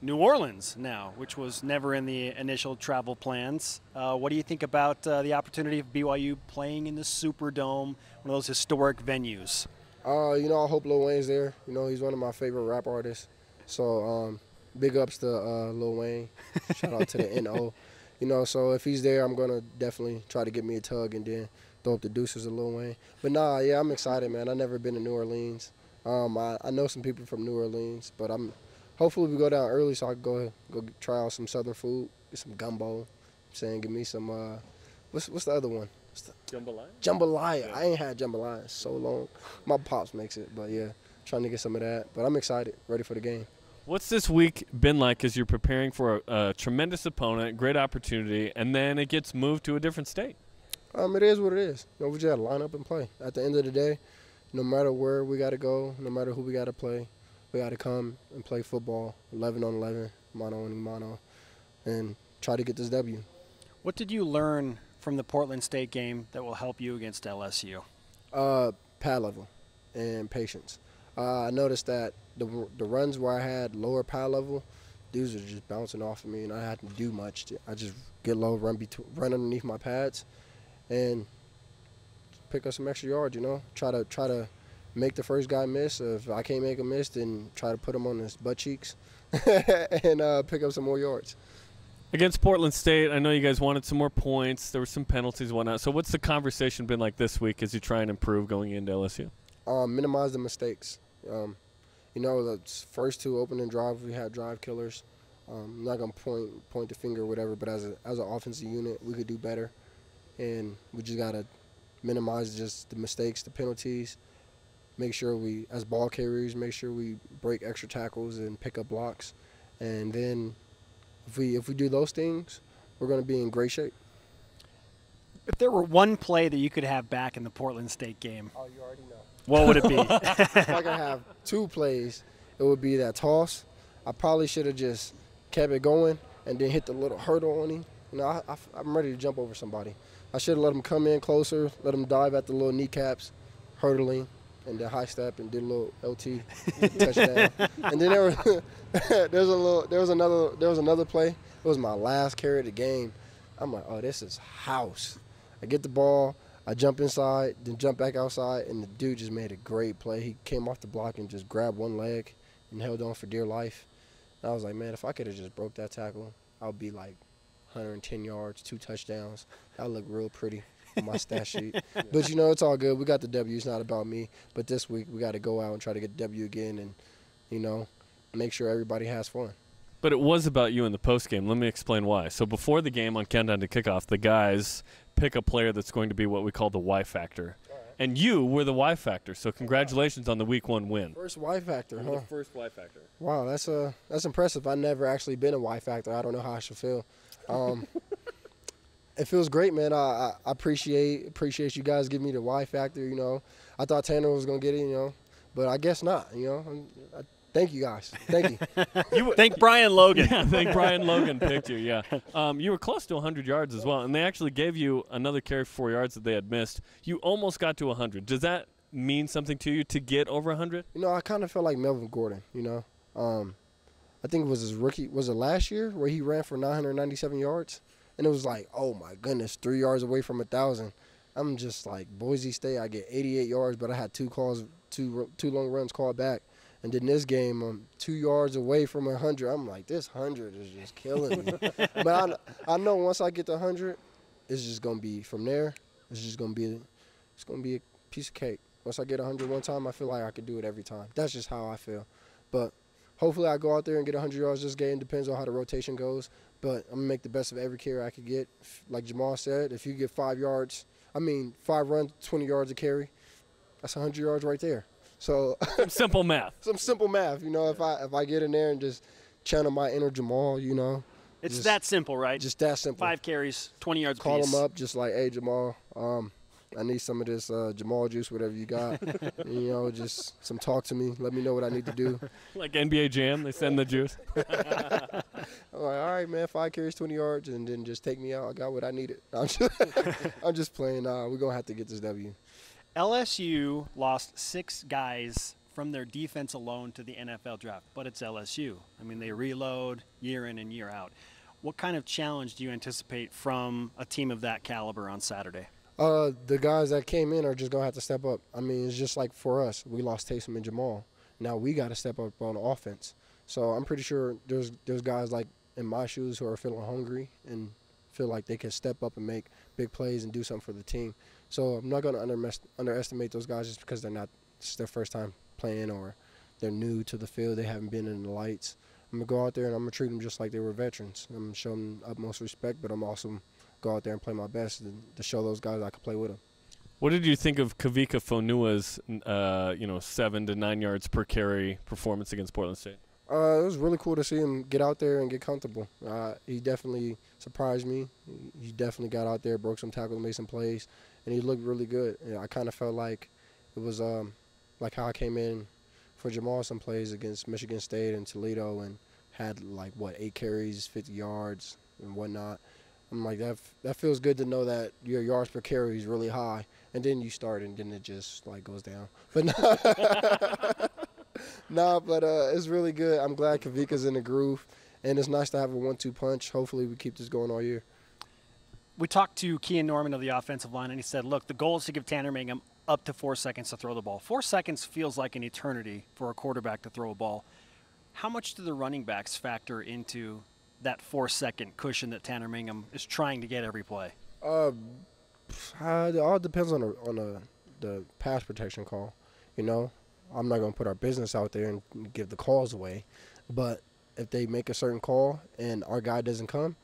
New Orleans now, which was never in the initial travel plans. What do you think about the opportunity of BYU playing in the Superdome, one of those historic venues? I hope Lil Wayne's there. He's one of my favorite rap artists. So big ups to Lil Wayne. Shout out to the NO. So if he's there, I'm going to definitely try to get me a tug and then throw up the deuces to Lil Wayne. But yeah, I'm excited, man. I've never been to New Orleans. I know some people from New Orleans, but hopefully we go down early so I can go try out some Southern food, get some gumbo. Give me some, what's the other one? Jambalaya? Jambalaya. Yeah. I ain't had jambalaya in so long. My pops makes it, but yeah, trying to get some of that. But I'm excited, ready for the game. What's this week been like as you're preparing for a tremendous opponent, great opportunity, and then it gets moved to a different state? It is what it is. We just got to line up and play. At the end of the day, no matter where we got to go, no matter who we got to play, we got to come and play football, 11 on 11, mano on mano, and try to get this W. What did you learn from the Portland State game that will help you against LSU? Pad level and patience. I noticed that the runs where I had lower pad level, dudes are just bouncing off of me, and I had to do much. I just get low, run underneath my pads, and pick up some extra yards. Try to make the first guy miss. If I can't make him miss, then try to put him on his butt cheeks and pick up some more yards. Against Portland State, I know you guys wanted some more points. There were some penalties and whatnot. So what's the conversation been like this week as you try and improve going into LSU? Minimize the mistakes. The first two opening drives, we had drive killers. I'm not going to point the finger or whatever, but as an offensive unit, we could do better. And we just got to minimize just the mistakes, the penalties. Make sure we, as ball carriers, make sure we break extra tackles and pick up blocks. And then if we do those things, we're going to be in great shape. If there were one play that you could have back in the Portland State game, oh, you already know. What would it be? If I could have two plays, it would be that toss. I probably should have just kept it going and then hit the little hurdle on him. I'm ready to jump over somebody. I should have let him come in closer, let him dive at the little kneecaps, hurdling, and then high step and did a little LT touchdown. And then there was another play. It was my last carry of the game. I'm like, oh, this is house. I get the ball, I jump inside, then jump back outside, and the dude just made a great play. He came off the block and just grabbed one leg and held on for dear life. And I was like, man, if I could have just broke that tackle, I would be like 110 yards, 2 touchdowns. That would look real pretty on my stat sheet. But, it's all good. We got the W. It's not about me. But this week we got to go out and try to get the W again and, make sure everybody has fun. But it was about you in the postgame. Let me explain why. So before the game on countdown to kickoff, the guys pick a player that's going to be what we call the Y factor. Right. And you were the Y factor, so congratulations on the Week 1 win. First Y factor, huh? The first Y factor. Wow, that's impressive. I've never actually been a Y factor. I don't know how I should feel. It feels great, man. I appreciate you guys giving me the Y factor. I thought Tanner was going to get it, but I guess not, Thank you, guys. Thank you. Thank Brian Logan. Yeah, thank Brian Logan picked you, yeah. You were close to 100 yards as well, and they actually gave you another carry for 4 yards that they had missed. You almost got to 100. Does that mean something to you to get over 100? I kind of felt like Melvin Gordon, I think it was his rookie. Was it last year where he ran for 997 yards? And it was like, oh, my goodness, 3 yards away from 1,000. I'm just like, Boise State, I get 88 yards, but I had two long runs called back. And then this game, I'm 2 yards away from 100. I'm like, this 100 is just killing me. But I know once I get to 100, it's just gonna be from there. It's gonna be a piece of cake. Once I get 100 one time, I feel like I can do it every time. That's just how I feel. But hopefully I go out there and get 100 yards this game. Depends on how the rotation goes. But I'm gonna make the best of every carry I could get. Like Jamal said, if you get 5 runs, 20 yards a carry, that's 100 yards right there. So some simple math. Some simple math, if I get in there and just channel my inner Jamal, It's that simple, right? Just that simple. 5 carries, 20 yards Call apiece. him up, just like, hey, Jamal, I need some of this Jamal juice, whatever you got. Just some talk to me. Let me know what I need to do. Like NBA Jam, they send the juice. I'm like, all right, man, 5 carries, 20 yards, and then just take me out. I got what I needed. I'm just playing. We're going to have to get this W. LSU lost 6 guys from their defense alone to the NFL draft, but it's LSU. I mean, they reload year in and year out. What kind of challenge do you anticipate from a team of that caliber on Saturday? The guys that came in are just going to have to step up. I mean, it's just like for us. We lost Taysom and Jamal. Now we got to step up on offense. So I'm pretty sure there's guys like in my shoes who are feeling hungry and feel like they can step up and make big plays and do something for the team. So I'm not going to underestimate those guys just because it's their first time playing or they're new to the field. They haven't been in the lights. I'm going to go out there and I'm going to treat them just like they were veterans. I'm going to show them utmost respect, but I'm also go out there and play my best to show those guys I can play with them. What did you think of Kavika Fonua's 7 to 9 yards per carry performance against Portland State? It was really cool to see him get out there and get comfortable. He definitely surprised me. He definitely got out there, broke some tackles, made some plays, and he looked really good. I kind of felt like it was like how I came in for Jamal some plays against Michigan State and Toledo and had 8 carries, 50 yards and whatnot. I'm like, that feels good to know that your yards per carry is really high, and then you start and then it just goes down. But it's really good. I'm glad Kavika's in the groove, and it's nice to have a 1-2 punch. Hopefully we keep this going all year. We talked to Kean Norman of the offensive line, and he said, look, the goal is to give Tanner Mangum up to 4 seconds to throw the ball. 4 seconds feels like an eternity for a quarterback to throw a ball. How much do the running backs factor into that 4-second cushion that Tanner Mangum is trying to get every play? It all depends on the pass protection call. I'm not going to put our business out there and give the calls away, but if they make a certain call and our guy doesn't come,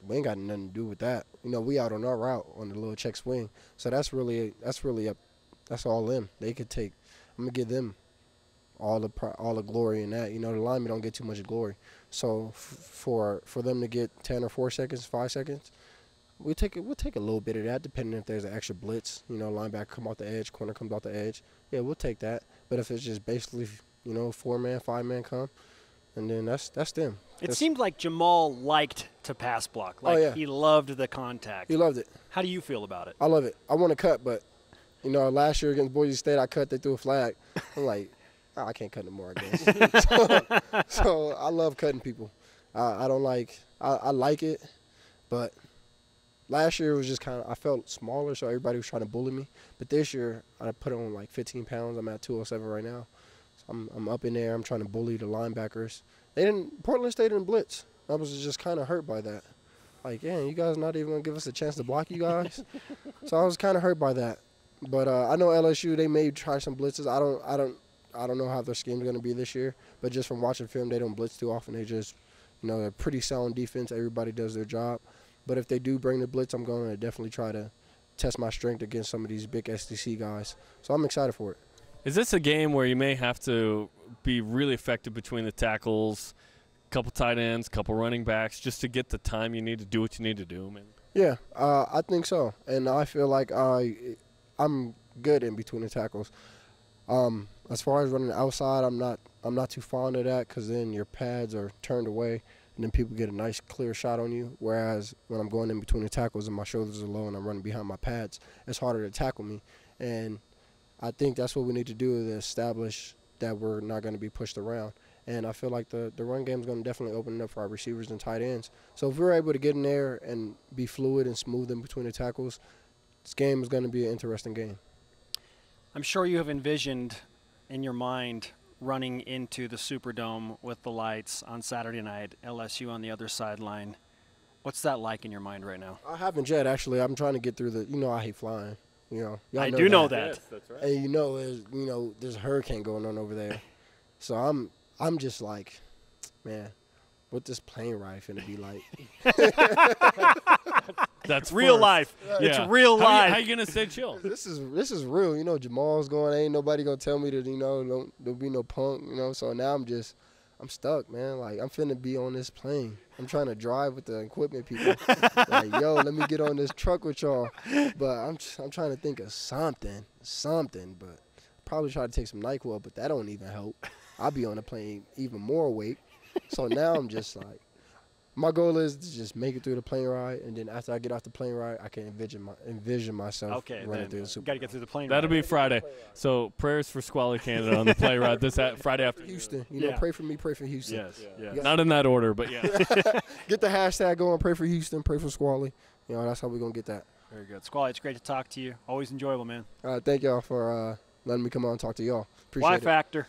we ain't got nothing to do with that. We out on our route on the little check swing. So that's all them. They could take. I'm gonna give them all the glory in that. The linemen don't get too much glory. So for them to get 10 or 4 seconds, 5 seconds, we'll take a little bit of that, depending if there's an extra blitz. Linebacker come off the edge, corner comes off the edge. Yeah, we'll take that. But if it's just basically 4-man, 5-man come, and then that's them. It seemed like Jamal liked to pass block. He loved the contact. He loved it. How do you feel about it? I love it. I want to cut, but last year against Boise State, I cut. They threw a flag. I'm like, I can't cut no more, I guess. so I love cutting people. I don't like. I like it, but last year it was just I felt smaller, so everybody was trying to bully me. But this year I put on 15 pounds. I'm at 207 right now. So I'm up in there. I'm trying to bully the linebackers. Portland State didn't blitz. I was just kind of hurt by that. You guys not even gonna give us a chance to block you guys. So I was kind of hurt by that. But I know LSU, they may try some blitzes. I don't know how their scheme's gonna be this year. But just from watching film, they don't blitz too often. They just, they're pretty sound defense. Everybody does their job. But if they do bring the blitz, I'm gonna definitely try to test my strength against some of these big SEC guys. So I'm excited for it. Is this a game where you may have to be really effective between the tackles, couple tight ends, couple running backs, just to get the time you need to do what you need to do, man? Yeah, I think so. And I feel like I'm good in between the tackles. As far as running outside, I'm not too fond of that because then your pads are turned away and then people get a nice clear shot on you. Whereas when I'm going in between the tackles and my shoulders are low and I'm running behind my pads, it's harder to tackle me. And I think that's what we need to do to establish that we're not going to be pushed around. And I feel like the run game is going to definitely open it up for our receivers and tight ends. So if we're able to get in there and be fluid and smooth in between the tackles, this game is going to be an interesting game. I'm sure you have envisioned in your mind running into the Superdome with the lights on Saturday night, LSU on the other sideline. What's that like in your mind right now? I haven't yet, actually. I'm trying to get through I hate flying. I do know that. Yes, that's right. And there's a hurricane going on over there. So I'm just like, man, what this plane ride finna be like? That's real first. Life. Yeah. It's real life. How you gonna stay chill? This is real. Jamal's going. Ain't nobody gonna tell me that. There'll be no punk. So now I'm stuck, man. I'm finna be on this plane. I'm trying to drive with the equipment people. Yo, let me get on this truck with y'all. But I'm trying to think of something. But probably try to take some NyQuil, but that don't even help. I'll be on the plane even more awake. So now I'm just like, My goal is to just make it through the plane ride, and then after I get off the plane ride, I can envision myself running through the Super Bowl. Got to get through the plane That'll ride. be Friday. So prayers for Squally Canada on the play ride this Friday afternoon. Houston. You know, pray for me, pray for Houston. Yes. Not in that order, but yeah. Get the hashtag going. Pray for Houston. Pray for Squally. You know, that's how we're going to get that. Very good. Squally, it's great to talk to you. Always enjoyable, man. Thank y'all for letting me come on and talk to y'all. Appreciate it. Y Factor.